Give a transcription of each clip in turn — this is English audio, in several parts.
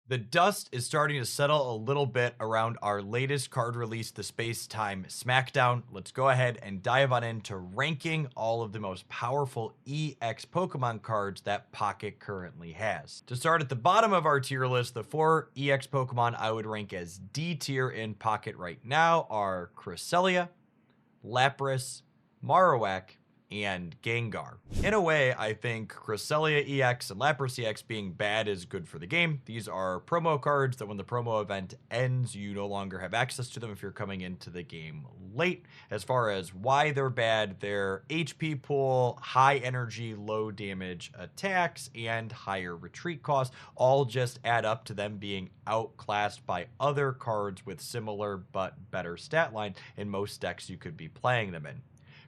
The dust is starting to settle a little bit around our latest card release, the Space Time Smackdown. Let's go ahead and dive on into ranking all of the most powerful EX Pokemon cards that Pocket currently has. To start at the bottom of our tier list, the 4 EX Pokemon I would rank as D tier in Pocket right now are Cresselia, Lapras, Marowak, and Gengar. In a way, I think Cresselia EX and Lapras EX being bad is good for the game. These are promo cards that when the promo event ends, you no longer have access to them if you're coming into the game late. As far as why they're bad, their HP pool, high energy, low damage attacks, and higher retreat costs all just add up to them being outclassed by other cards with similar but better stat line in most decks you could be playing them in.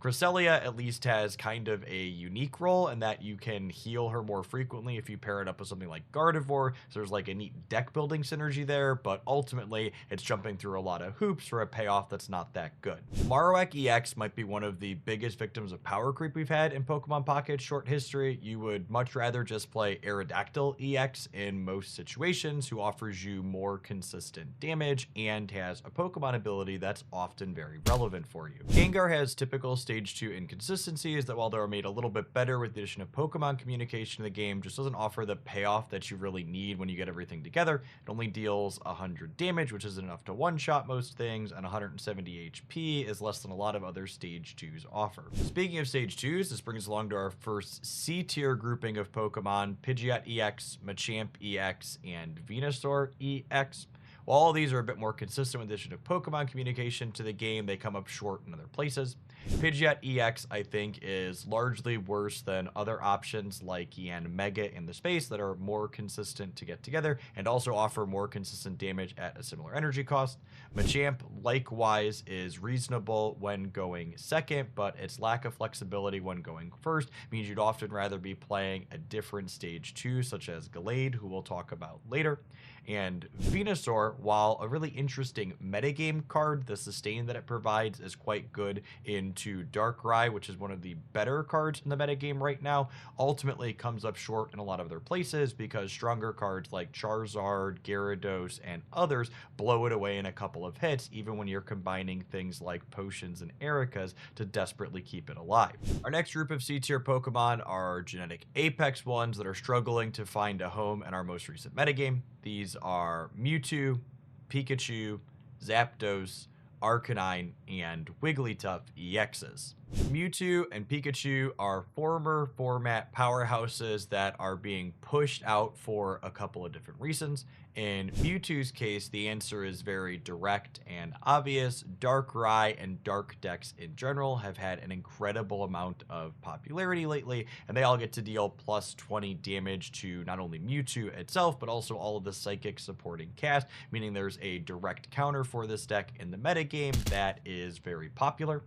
Cresselia at least has kind of a unique role in that you can heal her more frequently if you pair it up with something like Gardevoir. So there's like a neat deck building synergy there, but ultimately it's jumping through a lot of hoops for a payoff that's not that good. Marowak EX might be one of the biggest victims of power creep we've had in Pokemon Pocket's short history. You would much rather just play Aerodactyl EX in most situations, who offers you more consistent damage and has a Pokemon ability that's often very relevant for you. Gengar has typical Stage 2 inconsistencies that, while they're made a little bit better with the addition of Pokemon communication in the game, just doesn't offer the payoff that you really need when you get everything together. It only deals 100 damage, which isn't enough to one-shot most things, and 170 HP is less than a lot of other Stage 2s offer. Speaking of Stage 2s, this brings us along to our first C-tier grouping of Pokemon: Pidgeot EX, Machamp EX, and Venusaur EX. While all of these are a bit more consistent with the addition of Pokemon communication to the game, they come up short in other places. Pidgeot EX, I think, is largely worse than other options like Yanmega in the space that are more consistent to get together and also offer more consistent damage at a similar energy cost. Machamp, likewise, is reasonable when going second, but its lack of flexibility when going first means you'd often rather be playing a different Stage 2, such as Gallade, who we'll talk about later. And Venusaur, while a really interesting metagame card, the sustain that it provides is quite good into Darkrai, which is one of the better cards in the metagame right now, ultimately comes up short in a lot of other places because stronger cards like Charizard, Gyarados, and others blow it away in a couple of hits, even when you're combining things like potions and Ericas to desperately keep it alive. Our next group of C-tier Pokemon are genetic Apex ones that are struggling to find a home in our most recent metagame. These are Mewtwo, Pikachu, Zapdos, Arcanine, and Wigglytuff EXs. Mewtwo and Pikachu are former format powerhouses that are being pushed out for a couple of different reasons. In Mewtwo's case, the answer is very direct and obvious. Darkrai and Dark decks in general have had an incredible amount of popularity lately, and they all get to deal plus 20 damage to not only Mewtwo itself, but also all of the psychic supporting cast, meaning there's a direct counter for this deck in the metagame that is very popular.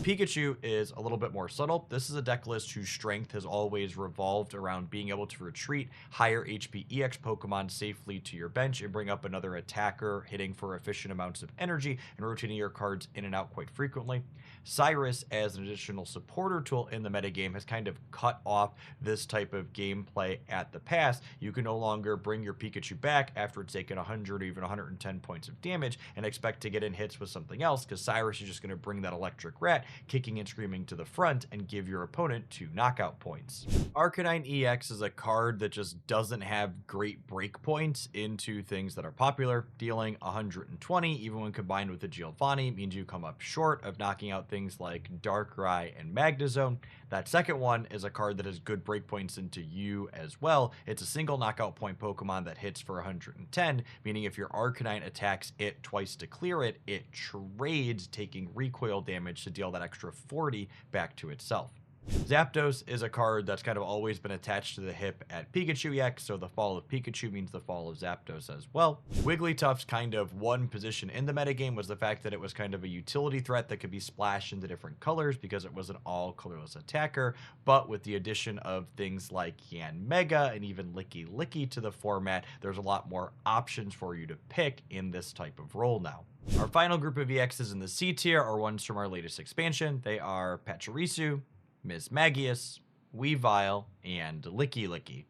Pikachu is a little bit more subtle. This is a deck list whose strength has always revolved around being able to retreat higher HP EX Pokemon safely to your bench and bring up another attacker, hitting for efficient amounts of energy and rotating your cards in and out quite frequently. Cyrus, as an additional supporter tool in the metagame, has kind of cut off this type of gameplay at the pass. You can no longer bring your Pikachu back after it's taken 100 or even 110 points of damage and expect to get in hits with something else, because Cyrus is just going to bring that electric rat kicking and screaming to the front and give your opponent 2 knockout points. Arcanine EX is a card that just doesn't have great breakpoints into things that are popular. Dealing 120, even when combined with the Giovanni, means you come up short of knocking out things like Darkrai and Magnezone. That second one is a card that has good breakpoints into you as well. It's a single knockout point Pokemon that hits for 110, meaning if your Arcanine attacks it twice to clear it, it trades, taking recoil damage to deal that extra 40 back to itself. Zapdos is a card that's kind of always been attached to the hip at Pikachu EX, so the fall of Pikachu means the fall of Zapdos as well. Wigglytuff's kind of one position in the metagame was the fact that it was kind of a utility threat that could be splashed into different colors because it was an all colorless attacker, but with the addition of things like Yanmega and even Licky Licky to the format, there's a lot more options for you to pick in this type of role now. Our final group of EXs in the C tier are ones from our latest expansion. They are Pachirisu, Mismagius, Weavile, and Licky Licky.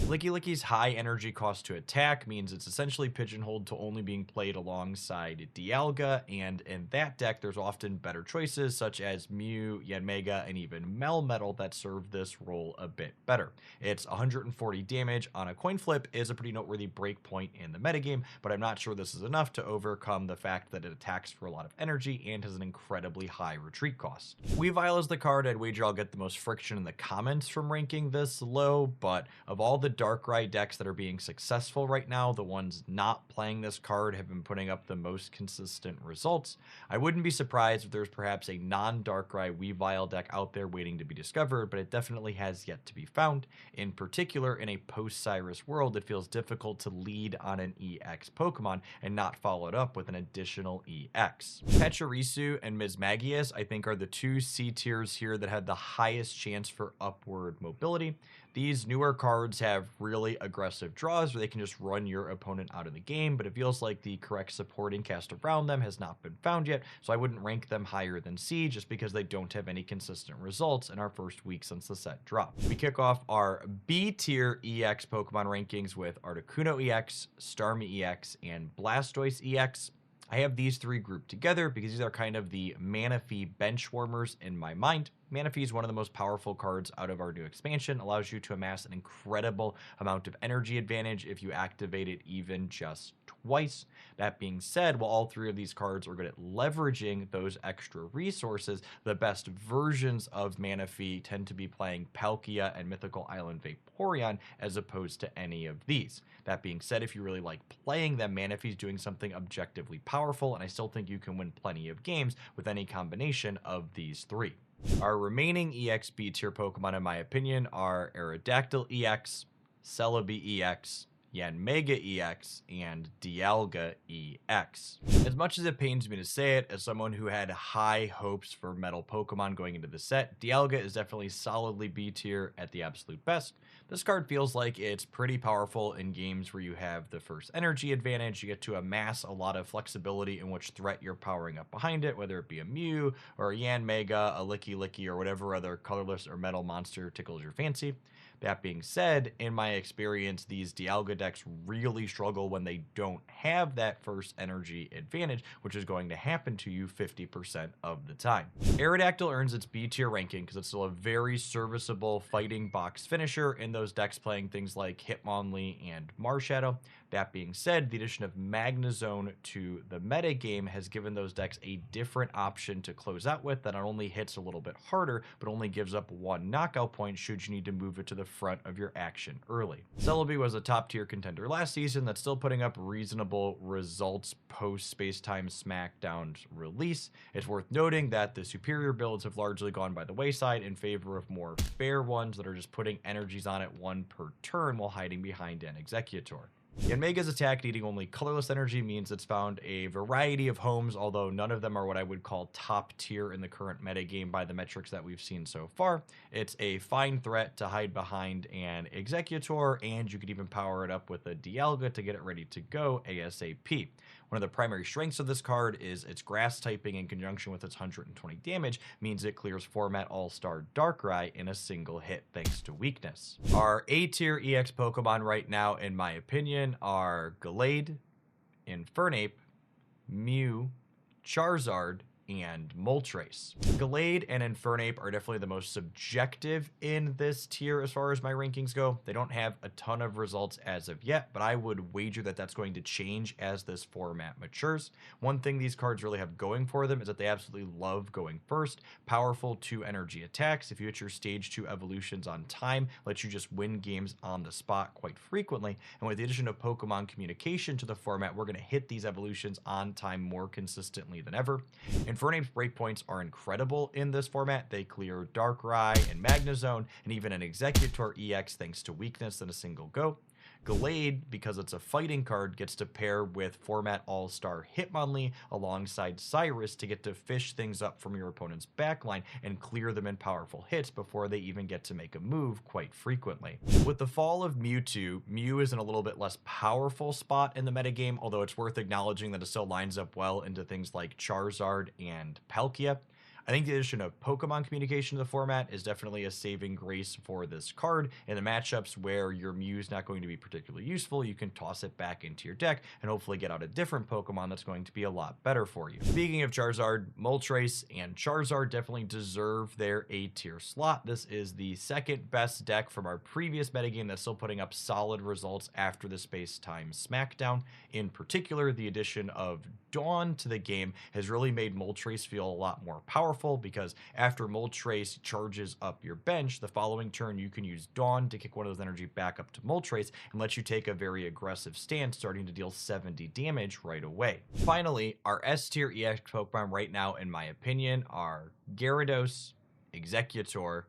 Licky Licky's high energy cost to attack means it's essentially pigeonholed to only being played alongside Dialga, and in that deck there's often better choices such as Mew, Yanmega, and even Melmetal that serve this role a bit better. Its 140 damage on a coin flip is a pretty noteworthy breakpoint in the metagame, but I'm not sure this is enough to overcome the fact that it attacks for a lot of energy and has an incredibly high retreat cost. Weavile is the card I'd wager I'll get the most friction in the comments from ranking this low, but of all the Darkrai decks that are being successful right now, the ones not playing this card have been putting up the most consistent results. I wouldn't be surprised if there's perhaps a non-Darkrai Weavile deck out there waiting to be discovered, but it definitely has yet to be found. In particular, in a post-Cyrus world, it feels difficult to lead on an EX Pokemon and not follow it up with an additional EX. Pachirisu and Mismagius, I think, are the two C tiers here that had the highest chance for upward mobility. These newer cards have really aggressive draws where they can just run your opponent out of the game, but it feels like the correct supporting cast around them has not been found yet, so I wouldn't rank them higher than C just because they don't have any consistent results in our first week since the set dropped. We kick off our B tier EX Pokemon rankings with Articuno EX, Starmie EX, and Blastoise EX. I have these three grouped together because these are kind of the Manaphy bench warmers in my mind. Manaphy is one of the most powerful cards out of our new expansion, allows you to amass an incredible amount of energy advantage if you activate it even just twice. That being said, while all three of these cards are good at leveraging those extra resources, the best versions of Manaphy tend to be playing Palkia and Mythical Island Vaporeon as opposed to any of these. That being said, if you really like playing them, Manaphy's doing something objectively powerful, and I still think you can win plenty of games with any combination of these three. Our remaining EX B tier Pokemon, in my opinion, are Aerodactyl EX, Celebi EX, Yanmega EX, and Dialga EX. As much as it pains me to say it, as someone who had high hopes for Metal Pokemon going into the set, Dialga is definitely solidly B tier at the absolute best. This card feels like it's pretty powerful in games where you have the first energy advantage. You get to amass a lot of flexibility in which threat you're powering up behind it, whether it be a Mew or a Yanmega, a Licky Licky, or whatever other colorless or metal monster tickles your fancy. That being said, in my experience, these Dialga decks really struggle when they don't have that first energy advantage, which is going to happen to you 50% of the time. Aerodactyl earns its B tier ranking because it's still a very serviceable fighting box finisher in those decks playing things like Hitmonlee and Marshadow. That being said, the addition of Magnezone to the metagame has given those decks a different option to close out with that not only hits a little bit harder, but only gives up one knockout point should you need to move it to the front of your action early. Celebi was a top tier contender last season that's still putting up reasonable results post Space-Time Smackdown's release. It's worth noting that the superior builds have largely gone by the wayside in favor of more fair ones that are just putting energies on it one per turn while hiding behind an Executor. Yanmega's attack needing only colorless energy means it's found a variety of homes, although none of them are what I would call top tier in the current metagame by the metrics that we've seen so far. It's a fine threat to hide behind an Executor, and you could even power it up with a Dialga to get it ready to go ASAP. One of the primary strengths of this card is its grass typing in conjunction with its 120 damage means it clears format All-Star Darkrai in a single hit thanks to weakness. Our A tier EX Pokemon right now, in my opinion, are Gallade, Infernape, Mew, Charizard, and Moltres. Gallade and Infernape are definitely the most subjective in this tier as far as my rankings go. They don't have a ton of results as of yet, but I would wager that that's going to change as this format matures. One thing these cards really have going for them is that they absolutely love going first. Powerful 2 energy attacks. If you hit your stage 2 evolutions on time, let you just win games on the spot quite frequently. And with the addition of Pokemon communication to the format, we're going to hit these evolutions on time more consistently than ever. Infernape's breakpoints are incredible in this format. They clear Darkrai and Magnezone, and even an Executor EX thanks to weakness in a single go. Gallade, because it's a fighting card, gets to pair with format all-star Hitmonlee alongside Cyrus to get to fish things up from your opponent's backline and clear them in powerful hits before they even get to make a move quite frequently. With the fall of Mewtwo, Mew is in a little bit less powerful spot in the metagame, although it's worth acknowledging that it still lines up well into things like Charizard and Palkia. I think the addition of Pokemon communication to the format is definitely a saving grace for this card. In the matchups where your Mew is not going to be particularly useful, you can toss it back into your deck and hopefully get out a different Pokemon that's going to be a lot better for you. Speaking of Charizard, Moltres and Charizard definitely deserve their A tier slot. This is the second best deck from our previous metagame that's still putting up solid results after the Space-Time Smackdown. In particular, the addition of Dawn to the game has really made Moltres feel a lot more powerful, because after Moltres charges up your bench, the following turn you can use Dawn to kick one of those energy back up to Moltres and let you take a very aggressive stance, starting to deal 70 damage right away. Finally, our S-Tier EX Pokemon right now, in my opinion, are Gyarados, Exeggutor,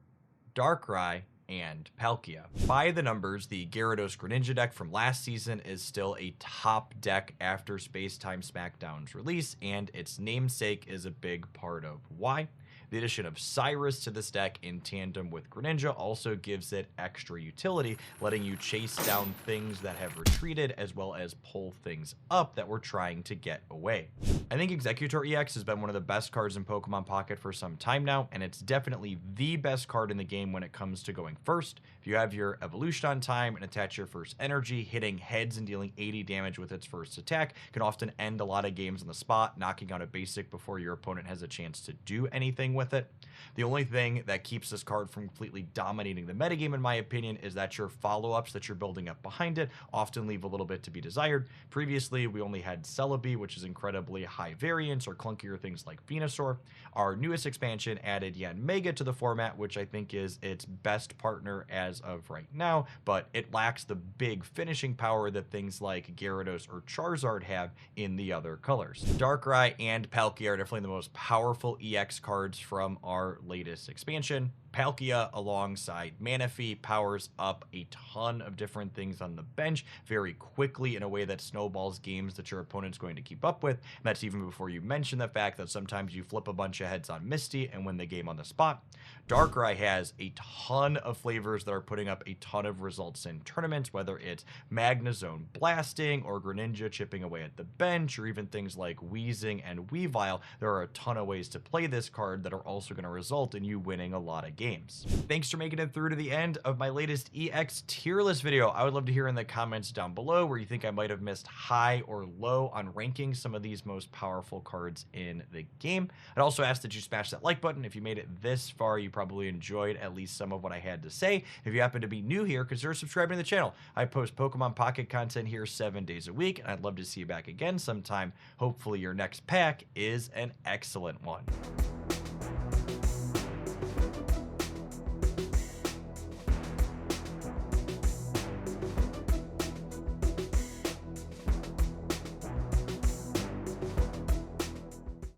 Darkrai, and Palkia. By the numbers, the Gyarados Greninja deck from last season is still a top deck after Space-Time Smackdown's release, and its namesake is a big part of why. The addition of Cyrus to this deck in tandem with Greninja also gives it extra utility, letting you chase down things that have retreated as well as pull things up that were trying to get away. I think Exeggutor EX has been one of the best cards in Pokemon Pocket for some time now, and it's definitely the best card in the game when it comes to going first. If you have your evolution on time and attach your first energy, hitting heads and dealing 80 damage with its first attack can often end a lot of games on the spot, knocking out a basic before your opponent has a chance to do anything with it. The only thing that keeps this card from completely dominating the metagame, in my opinion, is that your follow-ups that you're building up behind it often leave a little bit to be desired. Previously, we only had Celebi, which is incredibly high variance, or clunkier things like Venusaur. Our newest expansion added Yanmega to the format, which I think is its best partner as of right now, but it lacks the big finishing power that things like Gyarados or Charizard have in the other colors. Darkrai and Palkia are definitely the most powerful EX cards from our latest expansion. Palkia alongside Manaphy powers up a ton of different things on the bench very quickly in a way that snowballs games that your opponent's going to keep up with. And that's even before you mention the fact that sometimes you flip a bunch of heads on Misty and win the game on the spot. Darkrai has a ton of flavors that are putting up a ton of results in tournaments, whether it's Magnezone blasting or Greninja chipping away at the bench, or even things like Weezing and Weavile. There are a ton of ways to play this card that are also going to result in you winning a lot of games. Thanks for making it through to the end of my latest EX tier list video. I would love to hear in the comments down below where you think I might have missed high or low on ranking some of these most powerful cards in the game. I'd also ask that you smash that like button. If you made it this far, you probably enjoyed at least some of what I had to say. If you happen to be new here, consider subscribing to the channel. I post Pokemon Pocket content here 7 days a week, and I'd love to see you back again sometime. Hopefully your next pack is an excellent one.